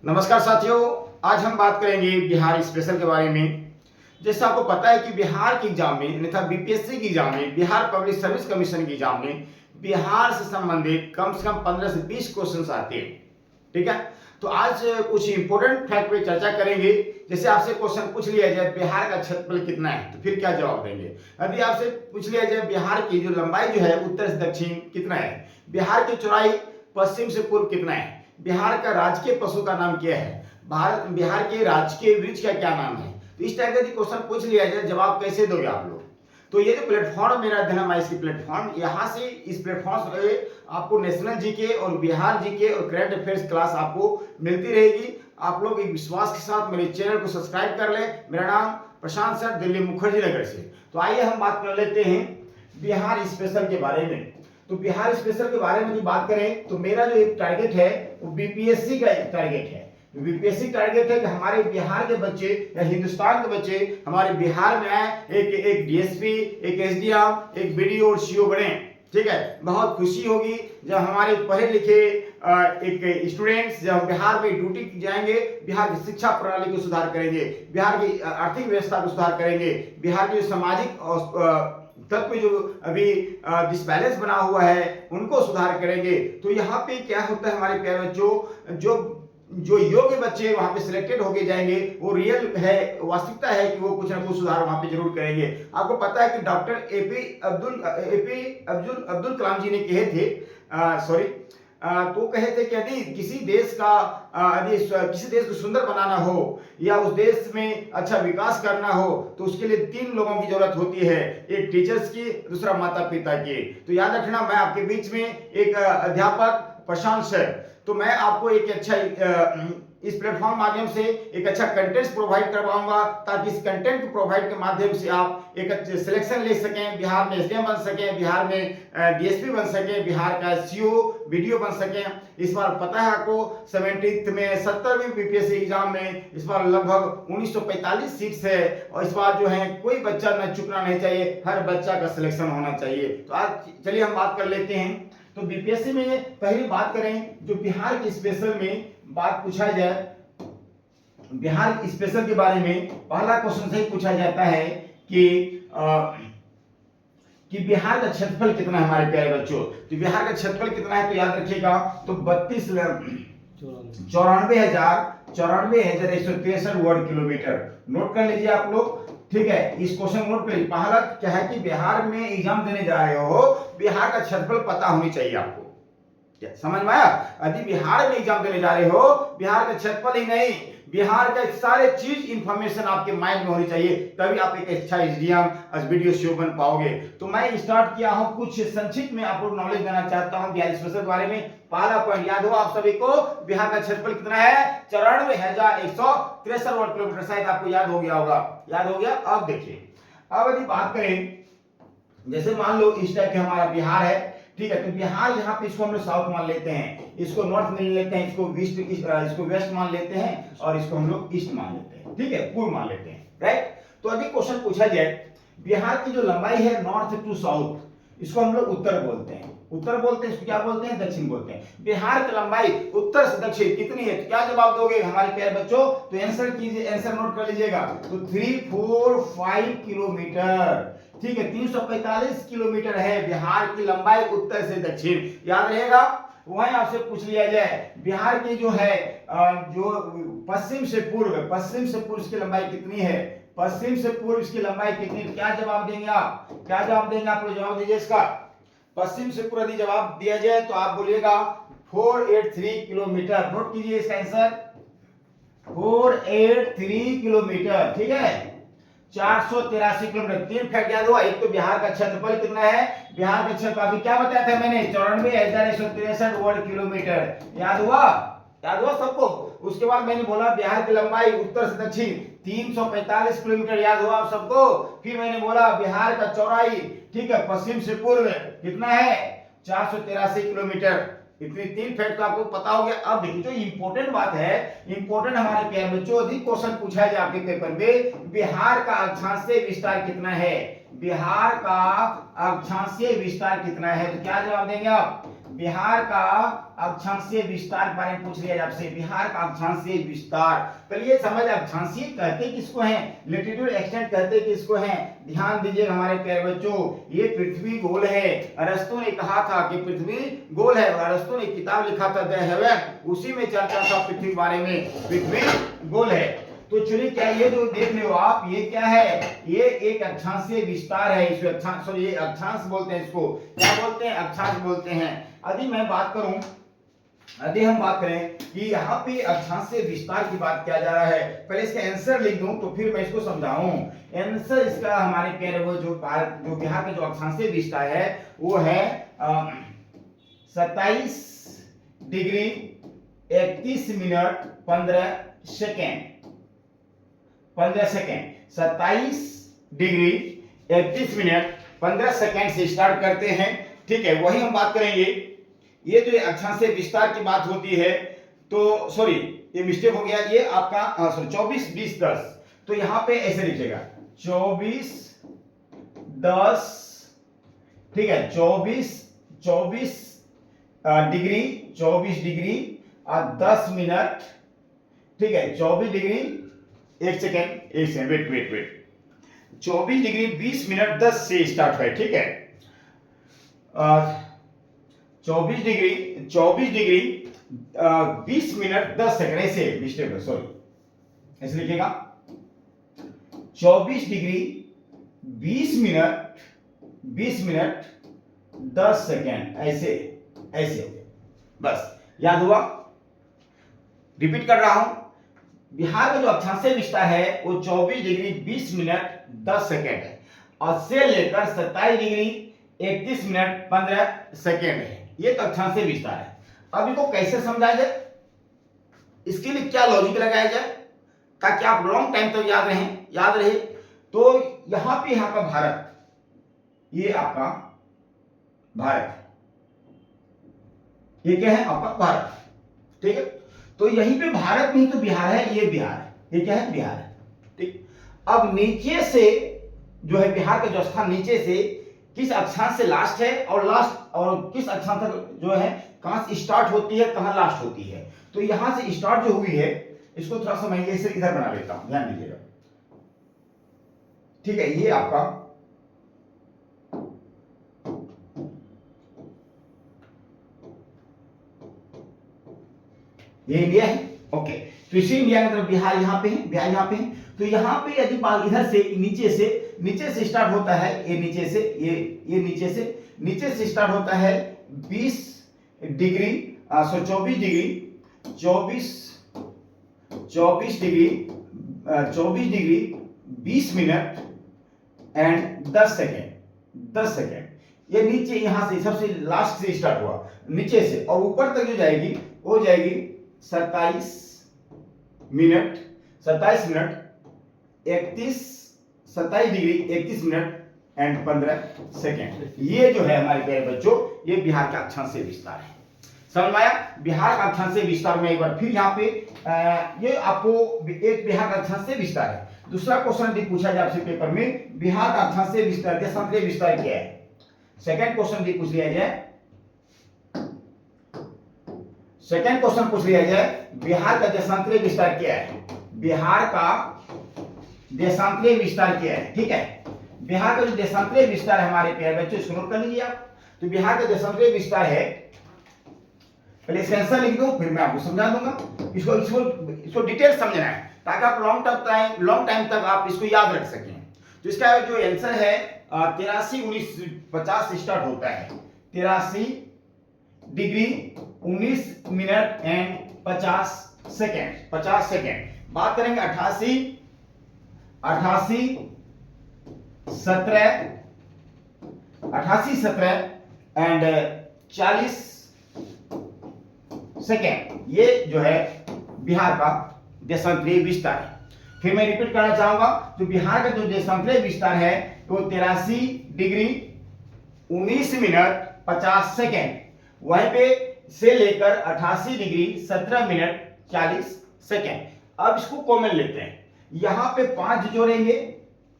नमस्कार साथियों, आज हम बात करेंगे बिहार स्पेशल के बारे में। जैसे आपको पता है कि बिहार के एग्जाम में अन्यथा बीपीएससी की एग्जाम में, बिहार पब्लिक सर्विस कमीशन की एग्जाम में बिहार से संबंधित कम से कम 15 से 20 क्वेश्चंस आते हैं। ठीक है, तो आज कुछ इंपॉर्टेंट फैक्ट पे चर्चा करेंगे। जैसे आपसे क्वेश्चन पूछ लिया जाए बिहार का क्षेत्रफल कितना है, तो फिर क्या जवाब देंगे। यदि आपसे पूछ लिया जाए बिहार की जो लंबाई जो है उत्तर से दक्षिण कितना है, बिहार की चौड़ाई पश्चिम से पूर्व कितना है, बिहार का राजकीय पशु का नाम क्या है, बिहार के राजकीय वृक्ष का क्या नाम है, तो इस टाइप का यदि क्वेश्चन पूछ लिया जाए जवाब कैसे दोगे आप लोग। तो ये जो प्लेटफॉर्म मेरा धनमाइस की प्लेटफॉर्म, यहाँ से इस प्लेटफॉर्म से आपको नेशनल जीके और बिहार जीके और करंट अफेयर्स क्लास आपको मिलती रहेगी। आप लोग एक विश्वास के साथ मेरे चैनल को सब्सक्राइब कर लें। मेरा नाम प्रशांत सर, दिल्ली मुखर्जी नगर से। तो आइए हम बात कर लेते हैं बिहार स्पेशल के बारे में। तो बिहार स्पेशल के बारे में यदि बात करें तो मेरा जो एक टारगेट है वो बीपीएससी का एक टारगेट है। बीपीएससी टारगेट है कि हमारे बिहार के बच्चे या हिंदुस्तान के बच्चे हमारे बिहार में आए, एक डीएसपी, एक एसडीएम, एक बीडीओ और सीओ बने। ठीक है, बहुत खुशी होगी जब हमारे पढ़े लिखे एक स्टूडेंट्स जब बिहार में ड्यूटी जाएंगे, बिहार की शिक्षा प्रणाली को सुधार करेंगे, बिहार की आर्थिक व्यवस्था को सुधार करेंगे, बिहार की सामाजिक तत्व जो अभी डिसबैलेंस बना हुआ है उनको सुधार करेंगे। तो यहाँ पे क्या होता है, हमारे प्यारे बच्चों, जो योग्य बच्चे वहां पे सिलेक्टेड होके जाएंगे वो रियल है, वास्तविकता है कि वो कुछ ना कुछ सुधार वहां पे जरूर करेंगे। आपको पता है कि डॉक्टर एपी अब्दुल कलाम जी ने कहे थे, तो कहे थे कि यदि किसी देश को सुंदर बनाना हो या उस देश में अच्छा विकास करना हो तो उसके लिए 3 लोगों की जरूरत होती है, एक टीचर्स की, दूसरा माता पिता की। तो याद रखना, मैं आपके बीच में एक अध्यापक प्रशांत सर, तो मैं आपको एक अच्छा इस प्लेटफॉर्म माध्यम से एक अच्छा कंटेंट प्रोवाइड करवाऊंगा ताकि इस कंटेंट को प्रोवाइड के माध्यम से आप एक अच्छे सिलेक्शन ले सकें, बिहार में एसडीएम बन सकें, बिहार में डीएसपी बन सकें, बिहार का सीओ वीडियो बन सकें। इस बार पता है आपको 70th में 70वीं बीपीएससी एग्जाम में इस बार लगभग 1945 सीट्स है और इस बार जो है कोई बच्चा न चुकना नहीं चाहिए, हर बच्चा का सिलेक्शन होना चाहिए। तो आज चलिए हम बात कर लेते हैं। तो बीपीएससी में पहली बात करें जो बिहार के स्पेशल में बात पूछा जाए, बिहार स्पेशल के बारे में पहला क्वेश्चन से पूछा जाता है कि बिहार का क्षेत्रफल कितना है हमारे प्यारे बच्चों। तो बिहार का क्षेत्रफल कितना है, तो याद रखिएगा, तो 94,163 वर्ग किलोमीटर। नोट कर लीजिए आप लोग। ठीक है, इस क्वेश्चन नोट करिए। पहला क्या है कि बिहार में एग्जाम देने जा रहे हो, बिहार का क्षेत्रफल पता होनी चाहिए आपको। क्या समझ में आया? यदि बिहार में एग्जाम देने जा रहे हो, बिहार का क्षेत्रफल ही नहीं, बिहार का सारे चीज इंफॉर्मेशन आपके माइंड में होनी चाहिए, तभी आप एक अच्छा एसडीएम वीडियो शो बन पाओगे। तो मैं स्टार्ट किया हूं, कुछ संक्षिप्त में आपको नॉलेज देना चाहता हूं बिहार स्पेशल के बारे में। पहला पॉइंट याद हो आप सभी को, बिहार का क्षेत्रफल कितना है? 94,163 वर्ग किलोमीटर। शायद आपको याद हो गया होगा। याद हो गया? अब देखिए, अब यदि बात करें, जैसे मान लो इस टाइप के हमारा बिहार है। ठीक है, तो बिहार यहाँ पे इसको हम लोग साउथ मान लेते हैं, इसको नॉर्थ मान लेते हैं, इसको वेस्ट मान लेते हैं और इसको हम लोग ईस्ट मान लेते हैं। ठीक है, पूर्व मान लेते हैं। राइट, तो अभी क्वेश्चन पूछा जाए, बिहार की जो लंबाई है नॉर्थ टू साउथ, इसको हम लोग उत्तर बोलते हैं। उत्तर बोलते हैं, इसको क्या बोलते हैं? दक्षिण बोलते हैं। बिहार की लंबाई उत्तर से दक्षिण कितनी है, तो क्या जवाब दोगे हमारे प्यारे बच्चों? तो आंसर कीजिए, आंसर नोट कर लीजिएगा। तो 345 किलोमीटर। ठीक है, 345 किलोमीटर है बिहार की लंबाई उत्तर से दक्षिण। याद रहेगा। वहीं आपसे पूछ लिया जाए बिहार की जो है जो पश्चिम से पूर्व इसकी लंबाई कितनी है, पश्चिम से पूर्व इसकी लंबाई कितनी, क्या जवाब देंगे आप? क्या जवाब देंगे आप लोग? जवाब दीजिए इसका। पश्चिम से पूर्व यदि जवाब दिया जाए तो आप बोलिएगा 483 किलोमीटर। नोट कीजिए इसका आंसर, 483 किलोमीटर। ठीक है, 483 किलोमीटर। 3 फैक्ट याद हुआ। एक तो बिहार का क्षेत्रफल कितना है, बिहार का क्षेत्रफल अभी क्या बताया था मैंने? 94,163 वर्ग किलोमीटर। याद हुआ? याद हुआ सबको? उसके बाद मैंने बोला बिहार की लंबाई उत्तर से दक्षिण 345 किलोमीटर। याद हुआ आप सबको? फिर मैंने बोला बिहार का चौड़ाई, ठीक है, पश्चिम से पूर्व कितना है? 483 किलोमीटर। इतनी 3 फैक्ट तो आपको पता हो गया। अब देखिए जो इंपॉर्टेंट बात है, इंपॉर्टेंट हमारे प्यारे बच्चों, यदि क्वेश्चन पूछा जाए आपके पेपर में, बिहार का अक्षांशीय विस्तार कितना है, बिहार का अक्षांशीय विस्तार कितना है, तो क्या जवाब देंगे आप? बिहार का अक्षांशीय विस्तार के बारे में पूछ लिया है आपसे। बिहार का अक्षांशीय विस्तार, पहले ये समझ, अक्षांशीय कहते किसको हैं, लैटिट्यूड एक्सटेंट कहते किसको हैं। ध्यान दीजिएगा हमारे प्यारे बच्चों, ये पृथ्वी गोल है। अरस्तु ने कहा था कि पृथ्वी गोल है, अरस्तु ने किताब लिखा था द हेवन, उसी में चर्चा था पृथ्वी के बारे में, पृथ्वी गोल है। तो चलिए, क्या ये जो देख रहे हो आप, ये क्या है, ये एक अक्षांशीय विस्तार है। इसमें अक्षांश, सॉरी ये अक्षांश बोलते हैं, इसको क्या बोलते हैं, अक्षांश बोलते हैं। यदि मैं बात करूं, यदि हम बात करें कि यहाँ पे अक्षांशीय विस्तार की बात किया जा रहा है, पहले इसका आंसर लिख दूं तो फिर मैं इसको समझाऊं। आंसर इसका हमारे प्यारे वो जो बिहार का जो अक्षांशीय विस्तार है वो है 27 degree 31 minute 15 second. 27 degree 31 minute 15 second से स्टार्ट करते हैं, ठीक है। वही हम बात करेंगे, ये जो अक्षांशीय विस्तार की बात होती है, तो सॉरी ये मिस्टेक हो गया, ये आपका सॉरी 24 20 10, तो यहां पे ऐसे लिखिएगा 24 10, ठीक है, 24 डिग्री और 10 मिनट, ठीक है, 24 degree 1 second wait 24 degree 20 minute 10 से स्टार्ट है, ठीक है। 24 डिग्री 20 मिनट 10 सेकेंड, ऐसे मिस्टेक है, सॉरी ऐसे लिखिएगा 24 डिग्री 20 मिनट 10 सेकेंड, ऐसे बस याद हुआ। रिपीट कर रहा हूं, बिहार का जो अक्षांशीय विस्तार है वो 24 डिग्री 20 मिनट 10 सेकेंड है और से लेकर 27 डिग्री 31 मिनट 15 सेकेंड है। ये तो अक्षांशीय विस्तार है। अब इसको कैसे समझाया जाए, इसके लिए क्या लॉजिक लगाया जाए ताकि आप लॉन्ग टाइम तक याद रहे। तो यहां पे यहाँ का भारत, ये आपका भारत, ये क्या है आपका भारत, ठीक है। तो यहीं पे भारत में ही तो बिहार है, ये बिहार है, ये क्या है बिहार है, ठीक। अब नीचे से जो है बिहार का जो स्थान नीचे से किस अक्षांश से लास्ट है और किस अक्षांश तक जो है कहां से स्टार्ट होती है कहां लास्ट होती है। तो यहां से स्टार्ट जो हुई है इसको थोड़ा सा मैं इसे इधर बना लेता हूं, ध्यान दीजिएगा, ठीक है। ये आपका ये इंडिया है, ओके। तो इसी इंडिया की तरफ बिहार यहाँ पे है, बिहार यहाँ पे है। तो यहाँ पे यदि इधर से नीचे से स्टार्ट होता है, ये नीचे से स्टार्ट होता है 24 डिग्री 20 मिनट एंड 10 सेकेंड। ये नीचे यहां से सबसे लास्ट से स्टार्ट हुआ नीचे से, और ऊपर तक जो जाएगी वो जाएगी 27 minute 27 degree 31 minute and 15 second. ये जो है हमारे प्यारे बच्चों, ये बिहार का अक्षांशीय विस्तार है। समझ में आया? बिहार का अक्षांशीय विस्तार में एक बार फिर यहाँ पे ये आपको एक बिहार का अक्षांशीय विस्तार है। दूसरा क्वेश्चन भी पूछा जाए आपसे पेपर में, बिहार का अक्षांशीय विस्तार देशांतरीय विस्तार क्या है। सेकंड क्वेश्चन भी पूछ लिया जाए, सेकंड क्वेश्चन पूछ लिया जाए, बिहार का देशांतरीय विस्तार क्या है। बिहार का देशांतरीय विस्तार क्या है, ठीक है। बिहार का जो देशांतरीय विस्तार है हमारे प्यारे बच्चों, इसको नोट कर लीजिए आप। तो बिहार का देशांतरीय विस्तार है, पहले इसका आंसर लिख दो फिर मैं आपको समझा दूंगा। इसको डिटेल समझना है ताकि आप लॉन्ग टाइम तक आप इसको याद रख सकें। तो इसका जो आंसर है 83 19 50 से स्टार्ट होता है, 83 डिग्री 19 मिनट एंड 50 सेकेंड। बात करेंगे 88 17 एंड 40 सेकेंड। ये जो है बिहार का देशांतरीय विस्तार है। फिर मैं रिपीट करना चाहूंगा, तो बिहार का जो देशांतरीय विस्तार है वो 83 डिग्री 19 मिनट 50 सेकेंड, वहीं पे से लेकर 88 डिग्री 17 मिनट 40 सेकेंड। अब इसको कॉमन लेते हैं, यहां पे 5 जोड़ेंगे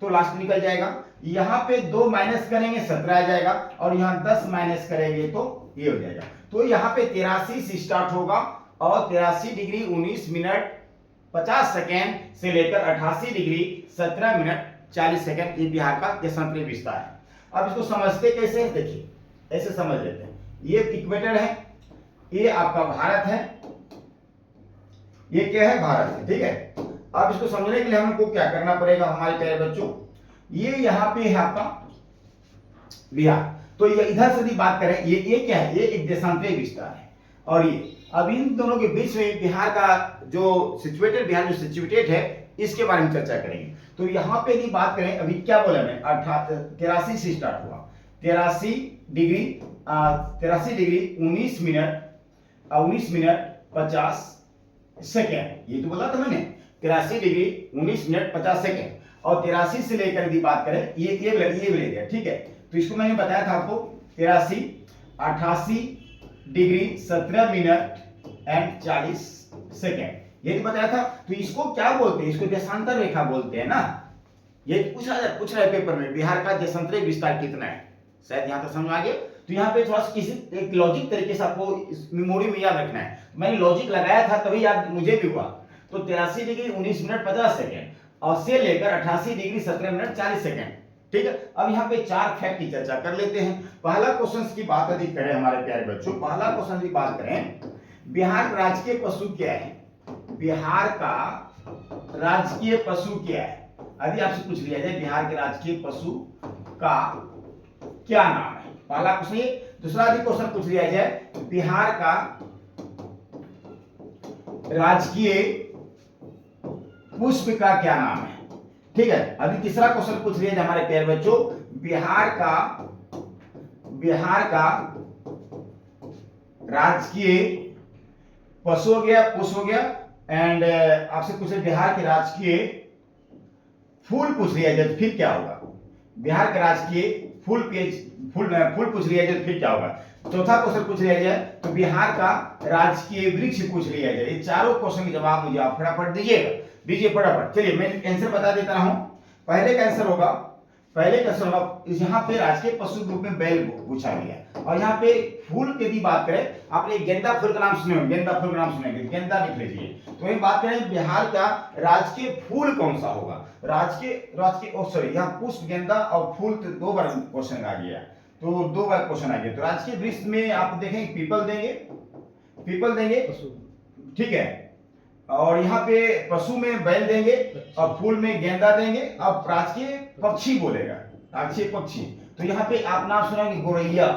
तो लास्ट निकल जाएगा, यहां पे 2 माइनस करेंगे 17 आ जाएगा, और यहां 10 माइनस करेंगे तो ये हो जाएगा। तो यहाँ पे 83 से स्टार्ट होगा और 83 डिग्री 19 मिनट 50 सेकेंड से लेकर 88 डिग्री 17 मिनट 40 सेकेंड ये बिहार का देशांतरी विस्तार है। अब इसको समझते कैसे हैं, देखिए ऐसे समझ लेते हैं। ये इक्वेटर है, ये आपका भारत है, ये क्या है, भारत है, ठीक है। अब इसको समझने के लिए हमको क्या करना पड़ेगा हमारे प्यारे बच्चों, ये यहाँ पे है आपका बिहार, तो ये इधर से भी बात करें, ये क्या है, ये एक देशांतरी विस्तार है। और ये अब इन दोनों के बीच में बिहार का जो सिचुएटेड, बिहार जो सिचुएटेड है इसके बारे में चर्चा करेंगे। तो यहाँ पे यदि बात करें, अभी क्या बोला मैं, 83 से स्टार्ट हुआ, 83 डिग्री 19 मिनट 50 सेकेंड, ये तो बोला था मैंने, 83 डिग्री 19 मिनट 50 सेकेंड। और 83 से लेकर यदि बात करें, ये ले लिया, ठीक है। तो इसको मैंने बताया था आपको 83 88 डिग्री 17 मिनट एंड 40 सेकेंड, ये तो बताया था। तो इसको क्या बोलते हैं, इसको देशांतर रेखा बोलते हैं ना। ये पूछ रहा है पेपर में, बिहार का देशांतरी विस्तार कितना है, शायद यहाँ तक समझ आ गया। तो यहाँ पे थोड़ा सा किसी एक लॉजिक तरीके से आपको मेमोरी में याद रखना है। मैंने लॉजिक लगाया था तभी याद मुझे भी हुआ। तो 83 डिग्री 19 मिनट 50 सेकेंड और से लेकर 88 डिग्री 17 मिनट 40 सेकेंड, ठीक है। अब यहाँ पे 4 फैक्ट की चर्चा कर लेते हैं। पहला क्वेश्चन की बात यदि करें हमारे प्यारे बच्चों, पहला क्वेश्चन की बात करें, बिहार का राजकीय पशु क्या है, बिहार का राजकीय पशु क्या है। यदि आपसे पूछ लिया जाए बिहार के राजकीय पशु का क्या नाम है, पहला क्वेश्चन ये। दूसरा यदि क्वेश्चन पूछ लिया जाए बिहार का राजकीय पुष्प का क्या नाम है, ठीक है। अभी तीसरा क्वेश्चन पूछ लिया जाए हमारे प्यारे बच्चों, बिहार का राजकीय पशु हो गया, पुष्प हो गया, एंड आपसे पूछे बिहार के राजकीय फूल पूछ लिया जाए तो फिर क्या होगा, बिहार के राजकीय फूल पूछ लिया जाए तो फिर क्या होगा। चौथा क्वेश्चन पूछ लिया जाए तो बिहार का राजकीय वृक्ष पूछ लिया जाए। ये चारों क्वेश्चन के जवाब मुझे आप फटाफट दीजिए फटाफट। चलिए मैं आंसर बता देता हूं। पहले का आंसर होगा यहाँ पे राजकीय पशु रूप में बैल पूछा गया। और यहाँ पे फूल की भी बात करें, आपने गेंदा फूल का नाम सुने, गेंदा लिख लीजिए। तो वही बात करें बिहार का राजकीय फूल कौन सा होगा, यहाँ पुष्प, गेंदा और फूल तो 2 बार क्वेश्चन आ गया, तो 2 बार क्वेश्चन आ गया। तो राजकीय वृक्ष में आप देखेंगे पीपल देंगे, ठीक है। और यहाँ पे पशु में बैल देंगे और फूल में गेंदा देंगे। अब राजकीय पक्षी बोलेगा, राजकीय पक्षी, तो यहाँ पे आप नाम सुनेंगे गोरैया,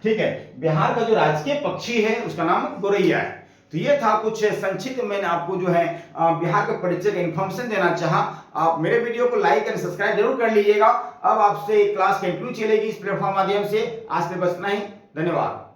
ठीक है। बिहार का जो राजकीय पक्षी है उसका नाम गोरैया है। तो ये था कुछ संक्षिप्त मैंने आपको जो है बिहार के परिचय का इन्फॉर्मेशन देना चाहा। आप मेरे वीडियो को लाइक एंड सब्सक्राइब जरूर कर लीजिएगा। अब आपसे क्लास कंटिन्यू चलेगी इस प्लेटफॉर्म माध्यम से। आज से बस इतना ही, धन्यवाद।